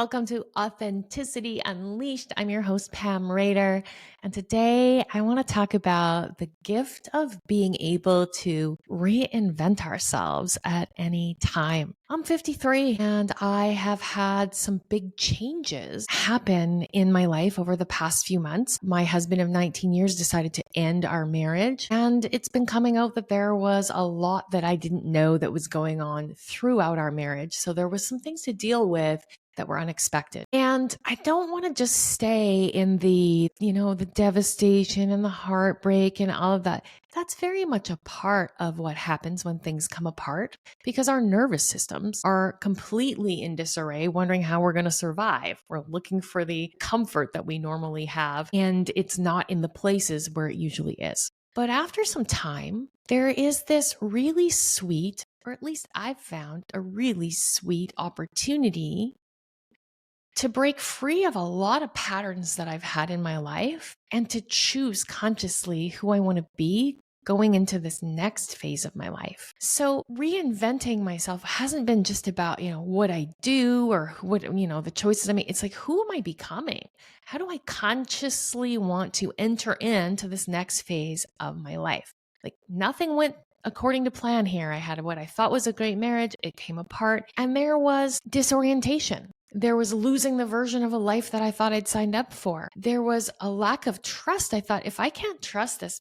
Welcome to Authenticity Unleashed. I'm your host, Pam Rader. And today I want to talk about the gift of being able to reinvent ourselves at any time. I'm 53 and I have had some big changes happen in my life over the past few months. My husband of 19 years decided to end our marriage, and it's been coming out that there was a lot that I didn't know that was going on throughout our marriage. So there was some things to deal with that were unexpected. And I don't want to just stay in the devastation and the heartbreak and all of that. That's very much a part of what happens when things come apart, because our nervous systems are completely in disarray, wondering how we're going to survive. We're looking for the comfort that we normally have, and it's not in the places where it usually is. But after some time, there is this really sweet, or at least I've found a really sweet opportunity to break free of a lot of patterns that I've had in my life and to choose consciously who I want to be going into this next phase of my life. So reinventing myself hasn't been just about, what I do or what, the choices I make. It's like, who am I becoming? How do I consciously want to enter into this next phase of my life? Like, nothing went according to plan here. I had what I thought was a great marriage. It came apart, and there was disorientation. There was losing the version of a life that I thought I'd signed up for. There was a lack of trust. I thought, if I can't trust this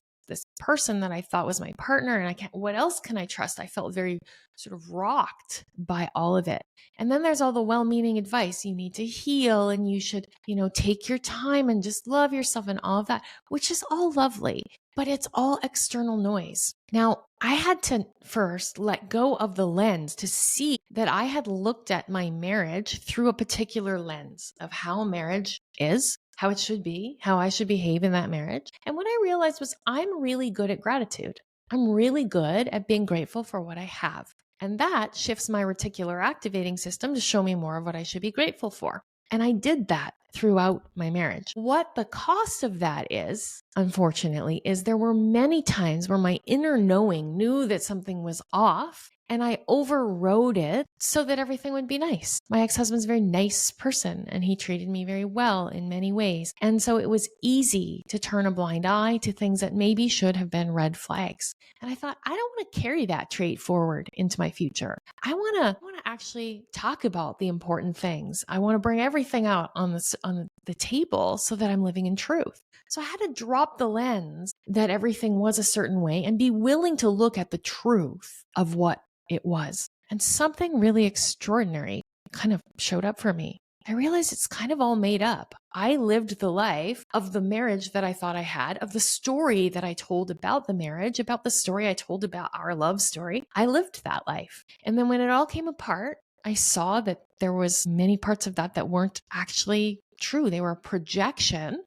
person that I thought was my partner, and what else can I trust? I felt very sort of rocked by all of it. And then there's all the well-meaning advice. You need to heal, and you should, take your time and just love yourself and all of that, which is all lovely, but it's all external noise. Now, I had to first let go of the lens to see that I had looked at my marriage through a particular lens of how a marriage is, how it should be, how I should behave in that marriage. And what I realized was I'm really good at gratitude. I'm really good at being grateful for what I have. And that shifts my reticular activating system to show me more of what I should be grateful for. And I did that throughout my marriage. What the cost of that is, unfortunately, is there were many times where my inner knowing knew that something was off, and I overrode it so that everything would be nice. My ex-husband's a very nice person, and he treated me very well in many ways. And so it was easy to turn a blind eye to things that maybe should have been red flags. And I thought, I don't want to carry that trait forward into my future. I want to actually talk about the important things. I want to bring everything out on the table so that I'm living in truth. So I had to drop the lens that everything was a certain way and be willing to look at the truth of what it was. And something really extraordinary kind of showed up for me. I realized it's kind of all made up. I lived the life of the marriage that I thought I had, of the story that I told about the marriage, about the story I told about our love story. I lived that life. And then when it all came apart, I saw that there was many parts of that weren't actually true. They were a projection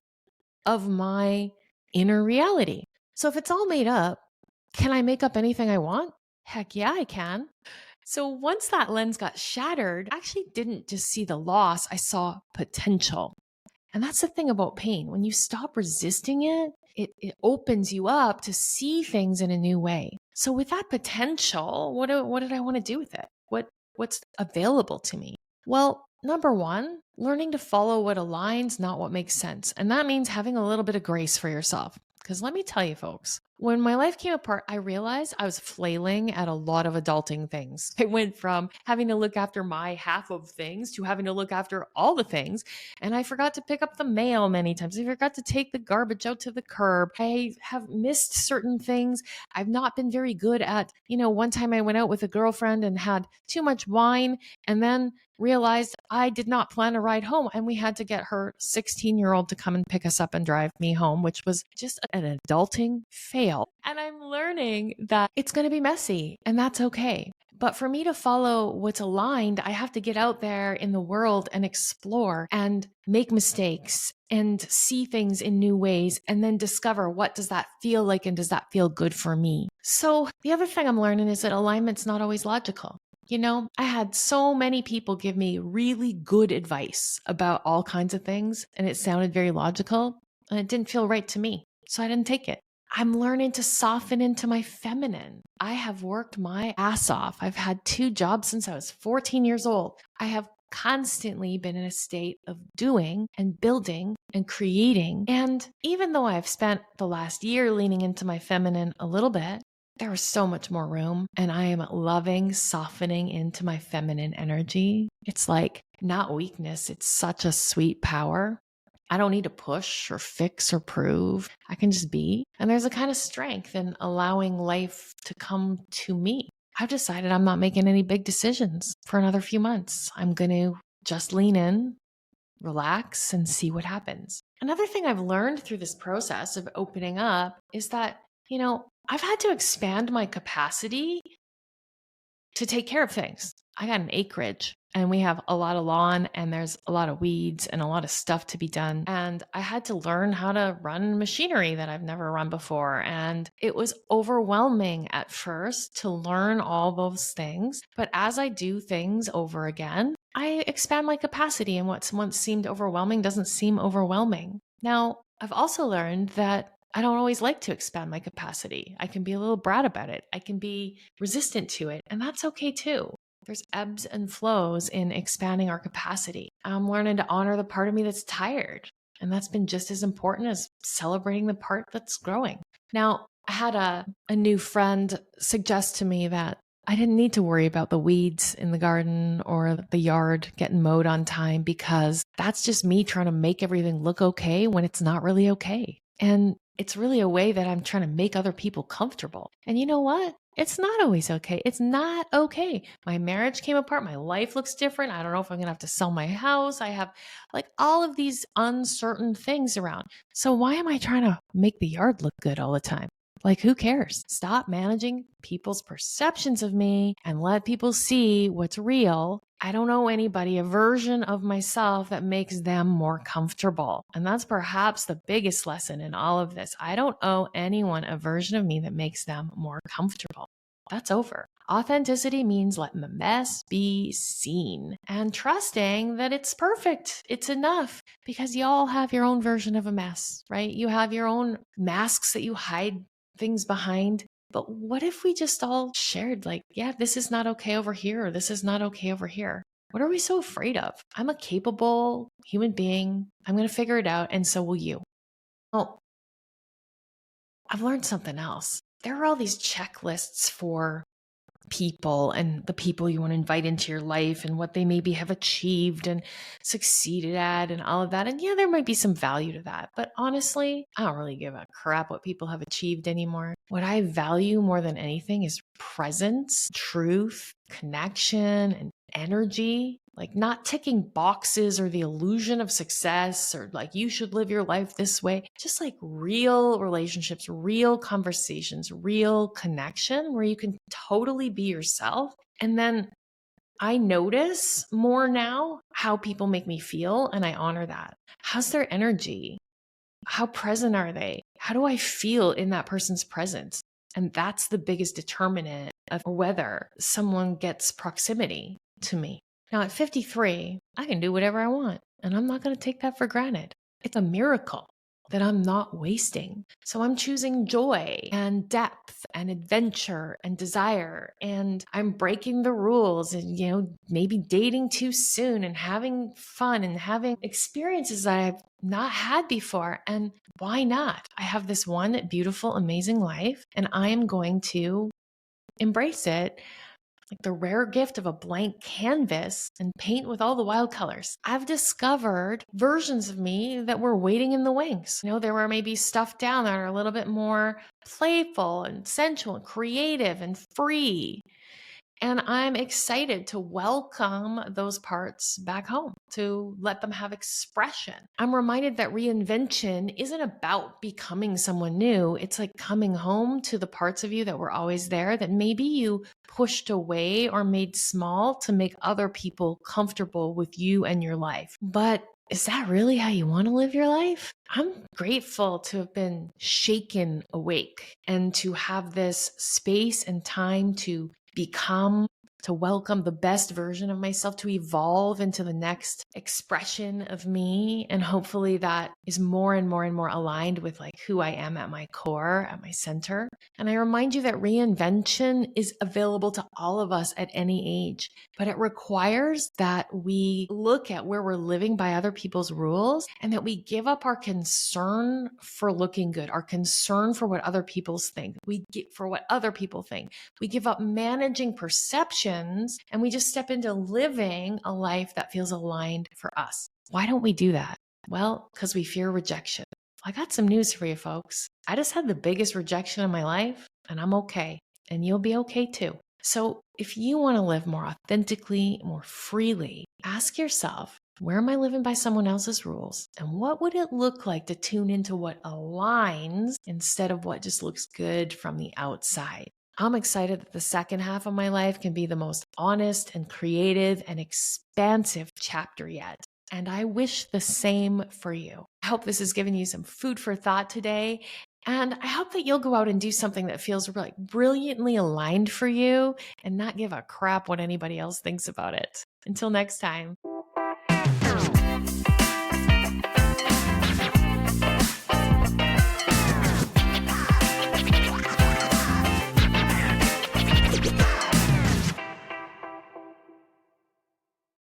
of my inner reality. So if it's all made up, can I make up anything I want? Heck yeah, I can. So once that lens got shattered, I actually didn't just see the loss, I saw potential. And that's the thing about pain. When you stop resisting it opens you up to see things in a new way. So with that potential, what did I want to do with it? What's available to me? Well, number one, learning to follow what aligns, not what makes sense. And that means having a little bit of grace for yourself. Because let me tell you, folks, when my life came apart, I realized I was flailing at a lot of adulting things. I went from having to look after my half of things to having to look after all the things. And I forgot to pick up the mail many times. I forgot to take the garbage out to the curb. I have missed certain things. I've not been very good at, one time I went out with a girlfriend and had too much wine and then realized I did not plan a ride home, and we had to get her 16-year-old to come and pick us up and drive me home, which was just an adulting fail. And I'm learning that it's going to be messy, and that's okay. But for me to follow what's aligned, I have to get out there in the world and explore and make mistakes and see things in new ways, and then discover, what does that feel like, and does that feel good for me? So the other thing I'm learning is that alignment's not always logical. I had so many people give me really good advice about all kinds of things, and it sounded very logical, and it didn't feel right to me. So I didn't take it. I'm learning to soften into my feminine. I have worked my ass off. I've had 2 jobs since I was 14 years old. I have constantly been in a state of doing and building and creating. And even though I've spent the last year leaning into my feminine a little bit, there was so much more room, and I am loving softening into my feminine energy. It's like not weakness. It's such a sweet power. I don't need to push or fix or prove. I can just be. And there's a kind of strength in allowing life to come to me. I've decided I'm not making any big decisions for another few months. I'm going to just lean in, relax, and see what happens. Another thing I've learned through this process of opening up is that, I've had to expand my capacity to take care of things. I got an acreage and we have a lot of lawn and there's a lot of weeds and a lot of stuff to be done. And I had to learn how to run machinery that I've never run before. And it was overwhelming at first to learn all those things. But as I do things over again, I expand my capacity, and what once seemed overwhelming doesn't seem overwhelming. Now, I've also learned that I don't always like to expand my capacity. I can be a little brat about it. I can be resistant to it, and that's okay too. There's ebbs and flows in expanding our capacity. I'm learning to honor the part of me that's tired, and that's been just as important as celebrating the part that's growing. Now, I had a new friend suggest to me that I didn't need to worry about the weeds in the garden or the yard getting mowed on time, because that's just me trying to make everything look okay when it's not really okay. And it's really a way that I'm trying to make other people comfortable. And you know what? It's not always okay. It's not okay. My marriage came apart. My life looks different. I don't know if I'm going to have to sell my house. I have like all of these uncertain things around. So why am I trying to make the yard look good all the time? Like, who cares? Stop managing people's perceptions of me and let people see what's real. I don't owe anybody a version of myself that makes them more comfortable. And that's perhaps the biggest lesson in all of this. I don't owe anyone a version of me that makes them more comfortable. That's over. Authenticity means letting the mess be seen and trusting that it's perfect. It's enough, because you all have your own version of a mess, right? You have your own masks that you hide things behind. But what if we just all shared, like, yeah, this is not okay over here, or this is not okay over here? What are we so afraid of? I'm a capable human being. I'm going to figure it out, and so will you. Well, I've learned something else. There are all these checklists for people and the people you want to invite into your life and what they maybe have achieved and succeeded at and all of that. And yeah, there might be some value to that. But honestly, I don't really give a crap what people have achieved anymore. What I value more than anything is presence, truth, connection, and energy. Like not ticking boxes or the illusion of success, or like you should live your life this way. Just like real relationships, real conversations, real connection where you can totally be yourself. And then I notice more now how people make me feel, and I honor that. How's their energy? How present are they? How do I feel in that person's presence? And that's the biggest determinant of whether someone gets proximity to me. Now, at 53, I can do whatever I want, and I'm not going to take that for granted. It's a miracle that I'm not wasting. So I'm choosing joy and depth and adventure and desire, and I'm breaking the rules and, maybe dating too soon and having fun and having experiences that I've not had before. And why not? I have this one beautiful, amazing life, and I am going to embrace it like the rare gift of a blank canvas and paint with all the wild colors. I've discovered versions of me that were waiting in the wings. There were maybe stuff down that are a little bit more playful and sensual and creative and free. And I'm excited to welcome those parts back home, to let them have expression. I'm reminded that reinvention isn't about becoming someone new. It's like coming home to the parts of you that were always there that maybe you pushed away or made small to make other people comfortable with you and your life. But is that really how you want to live your life? I'm grateful to have been shaken awake and to have this space and time to become, to welcome the best version of myself, to evolve into the next expression of me. And hopefully that is more and more and more aligned with like who I am at my core, at my center. And I remind you that reinvention is available to all of us at any age, but it requires that we look at where we're living by other people's rules and that we give up our concern for looking good, our concern for what other people think. We get for what other people think. We give up managing perceptions and we just step into living a life that feels aligned for us. Why don't we do that? Well, because we fear rejection. I got some news for you folks. I just had the biggest rejection in my life and I'm okay. And you'll be okay too. So if you want to live more authentically, more freely, ask yourself, where am I living by someone else's rules? And what would it look like to tune into what aligns instead of what just looks good from the outside? I'm excited that the second half of my life can be the most honest and creative and expansive chapter yet. And I wish the same for you. I hope this has given you some food for thought today. And I hope that you'll go out and do something that feels like brilliantly aligned for you and not give a crap what anybody else thinks about it. Until next time.